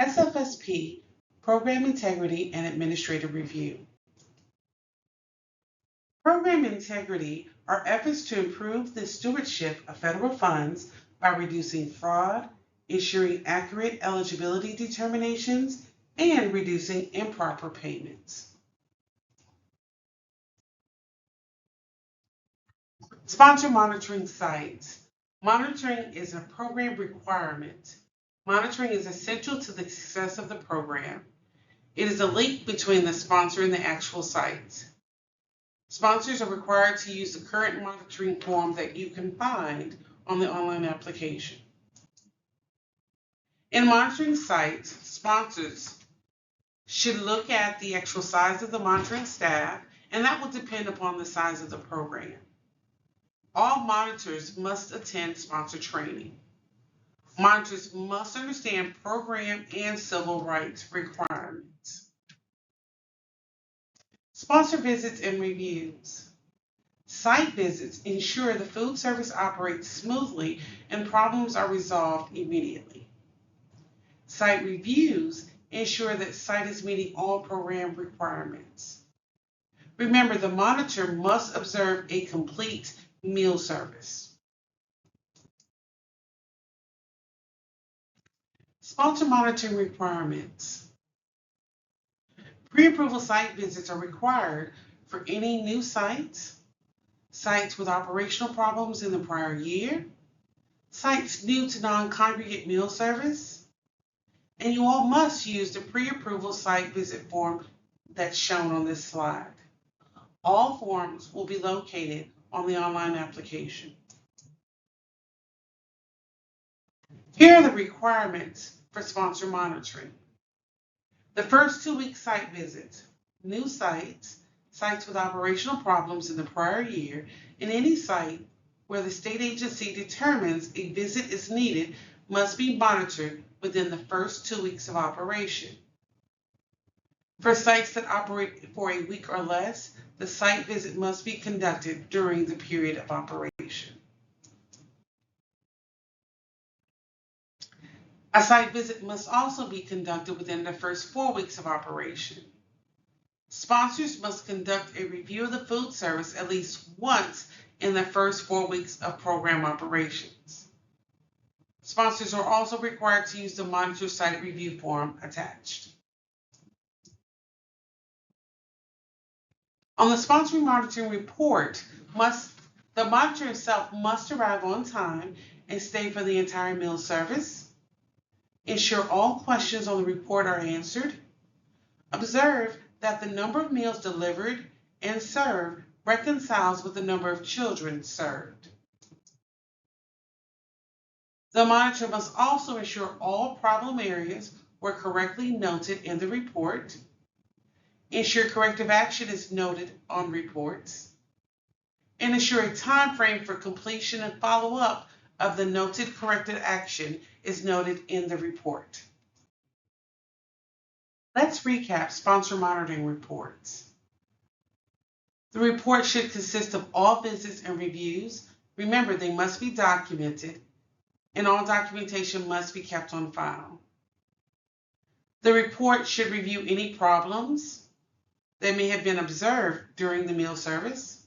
SFSP, Program Integrity and Administrative Review. Program integrity are efforts to improve the stewardship of federal funds by reducing fraud, ensuring accurate eligibility determinations, and reducing improper payments. Sponsor monitoring sites. Monitoring is a program requirement. Monitoring is essential to the success of the program. It is a link between the sponsor and the actual site. Sponsors are required to use the current monitoring form that you can find on the online application. In monitoring sites, sponsors should look at the actual size of the monitoring staff, and that will depend upon the size of the program. All monitors must attend sponsor training. Monitors must understand program and civil rights requirements. Sponsor visits and reviews. Site visits ensure the food service operates smoothly and problems are resolved immediately. Site reviews ensure that site is meeting all program requirements. Remember, the monitor must observe a complete meal service. Sponsor monitoring requirements. Pre-approval site visits are required for any new sites, sites with operational problems in the prior year, sites new to non-congregate meal service, and you all must use the pre-approval site visit form that's shown on this slide. All forms will be located on the online application. Here are the requirements for sponsor monitoring. The first 2-week site visits, new sites, sites with operational problems in the prior year, and any site where the state agency determines a visit is needed must be monitored within the first 2 weeks of operation. For sites that operate for a week or less, the site visit must be conducted during the period of operation. A site visit must also be conducted within the first 4 weeks of operation. Sponsors must conduct a review of the food service at least once in the first 4 weeks of program operations. Sponsors are also required to use the monitor site review form attached. On the sponsor monitoring report, the monitor itself must arrive on time and stay for the entire meal service. Ensure all questions on the report are answered. Observe that the number of meals delivered and served reconciles with the number of children served. The monitor must also ensure all problem areas were correctly noted in the report. Ensure corrective action is noted on reports. And ensure a time frame for completion and follow-up of the noted corrected action is noted in the report. Let's recap sponsor monitoring reports. The report should consist of all visits and reviews. Remember, they must be documented, and all documentation must be kept on file. The report should review any problems that may have been observed during the meal service.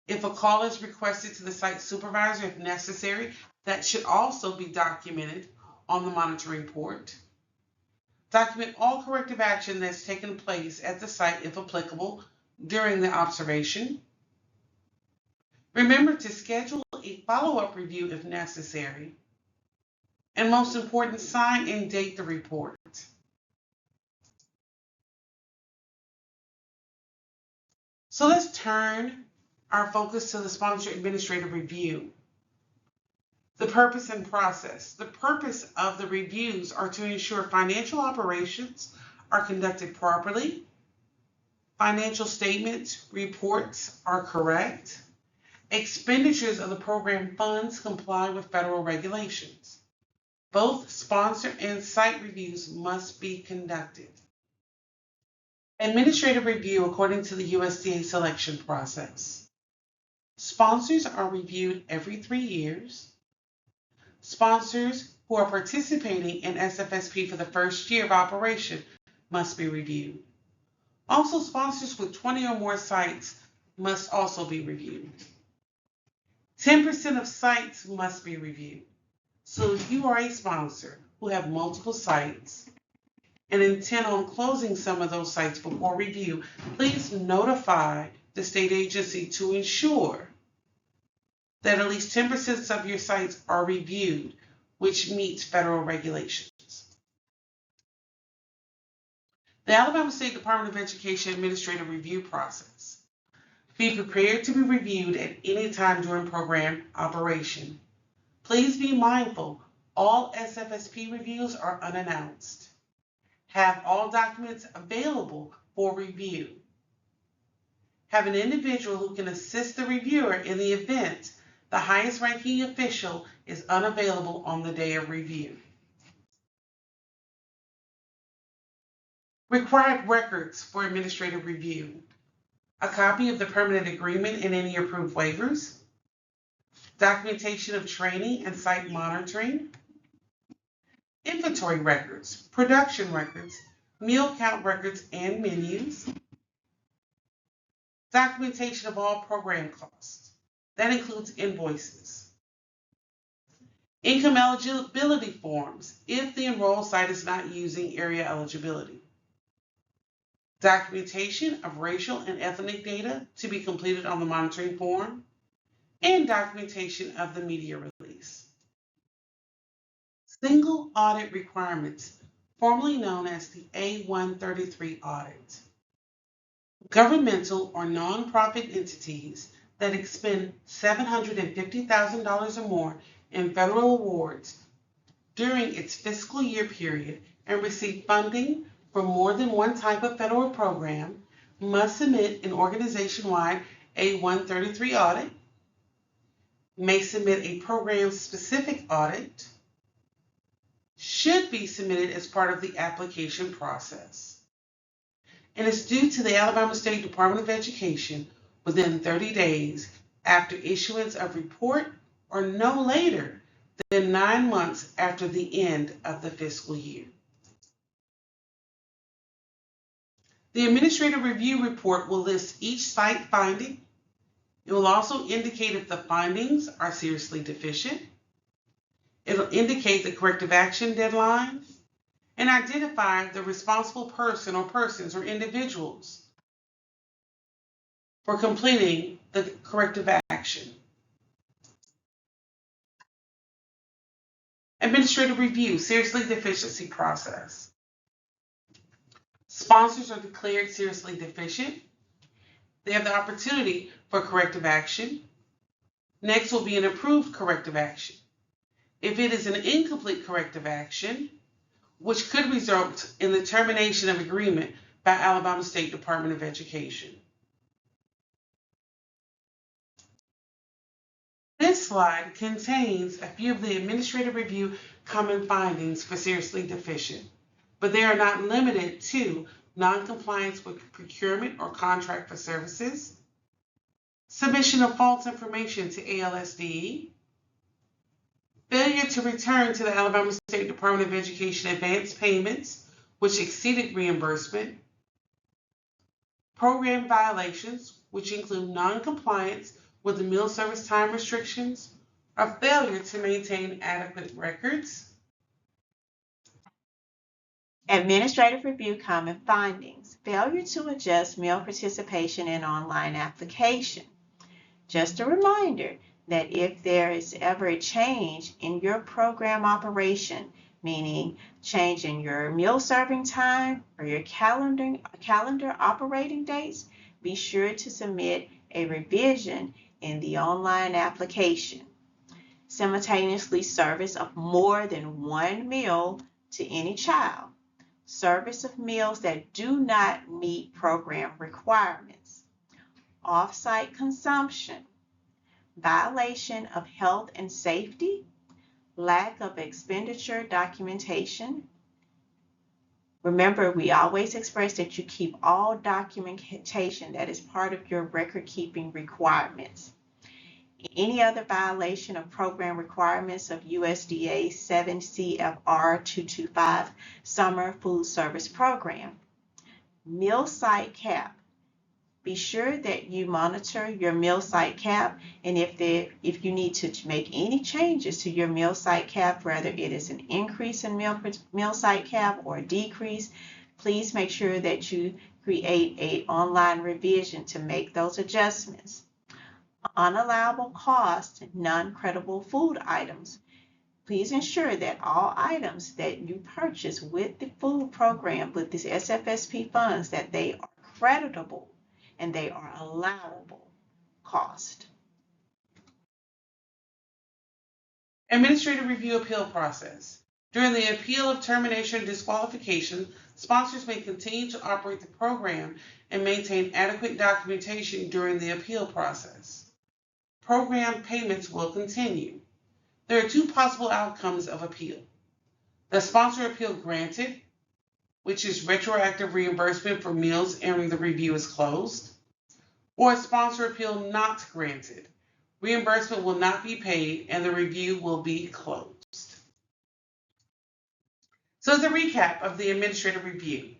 If a call is requested to the site supervisor, if necessary, that should also be documented on the monitoring report. Document all corrective action that's taken place at the site, if applicable, during the observation. Remember to schedule a follow-up review if necessary. And most important, sign and date the report. So let's turn our focus to the sponsor administrative review. The purpose and process. The purpose of the reviews are to ensure financial operations are conducted properly, financial statements, reports are correct, expenditures of the program funds comply with federal regulations. Both sponsor and site reviews must be conducted. Administrative review according to the USDA selection process. Sponsors are reviewed every 3 years. Sponsors who are participating in SFSP for the first year of operation must be reviewed. Also, sponsors with 20 or more sites must also be reviewed. 10% of sites must be reviewed. So if you are a sponsor who have multiple sites and intend on closing some of those sites before review, please notify the state agency to ensure that at least 10% of your sites are reviewed, which meets federal regulations. The Alabama State Department of Education Administrative Review Process. Be prepared to be reviewed at any time during program operation. Please be mindful, all SFSP reviews are unannounced. Have all documents available for review. Have an individual who can assist the reviewer in the event the highest ranking official is unavailable on the day of review. Required records for administrative review. A copy of the permanent agreement and any approved waivers. Documentation of training and site monitoring. Inventory records, production records, meal count records and menus. Documentation of all program costs. That includes invoices. Income eligibility forms if the enrolled site is not using area eligibility. Documentation of racial and ethnic data to be completed on the monitoring form, and documentation of the media release. Single audit requirements, formerly known as the A133 audit. Governmental or nonprofit entities that expend $750,000 or more in federal awards during its fiscal year period and receive funding for more than one type of federal program must submit an organization-wide A133 audit, may submit a program-specific audit, should be submitted as part of the application process, and is due to the Alabama State Department of Education within 30 days after issuance of report or no later than 9 months after the end of the fiscal year. The Administrative Review Report will list each site finding. It will also indicate if the findings are seriously deficient. It will indicate the corrective action deadline and identify the responsible person or persons or individuals for completing the corrective action. Administrative Review, Seriously Deficiency Process. Sponsors are declared seriously deficient. They have the opportunity for corrective action. Next will be an approved corrective action. If it is an incomplete corrective action, which could result in the termination of agreement by Alabama State Department of Education. This slide contains a few of the Administrative Review common findings for seriously deficient, but they are not limited to noncompliance with procurement or contract for services, submission of false information to ALSDE, failure to return to the Alabama State Department of Education advance payments which exceeded reimbursement, program violations which include noncompliance with the meal service time restrictions, or failure to maintain adequate records. Administrative Review Common Findings. Failure to adjust meal participation in online application. Just a reminder that if there is ever a change in your program operation, meaning change in your meal serving time or your calendar operating dates, be sure to submit a revision in the online application. Simultaneously service of more than one meal to any child. Service of meals that do not meet program requirements. Off-site consumption. Violation of health and safety. Lack of expenditure documentation. Remember, we always express that you keep all documentation that is part of your record-keeping requirements. any other violation of program requirements of USDA 7 CFR 225 Summer Food Service Program. Meal site cap. Be sure that you monitor your meal site cap, and if you need to make any changes to your meal site cap, whether it is an increase in meal site cap or a decrease, please make sure that you create an online revision to make those adjustments. Unallowable costs, non-credible food items. Please ensure that all items that you purchase with the food program, with this SFSP funds, that they are creditable and they are allowable cost. Administrative review appeal process. During the appeal of termination and disqualification, sponsors may continue to operate the program and maintain adequate documentation during the appeal process. Program payments will continue. There are two possible outcomes of appeal. The sponsor appeal granted, which is retroactive reimbursement for meals entering the review is closed, or a sponsor appeal not granted. Reimbursement will not be paid and the review will be closed. So as a recap of the administrative review,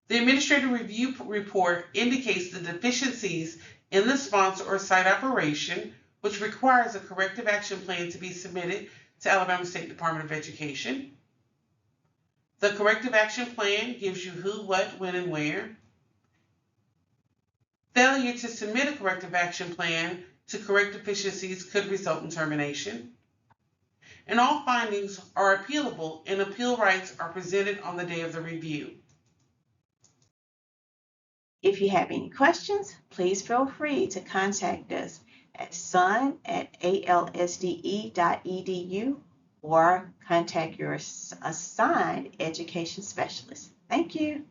the administrative review report indicates the deficiencies in the sponsor or site operation, which requires a corrective action plan to be submitted to Alabama State Department of Education. The corrective action plan gives you who, what, when, and where. Failure to submit a corrective action plan to correct deficiencies could result in termination. And all findings are appealable, and appeal rights are presented on the day of the review. If you have any questions, please feel free to contact us at sun@alsde.edu or contact your assigned education specialist. Thank you.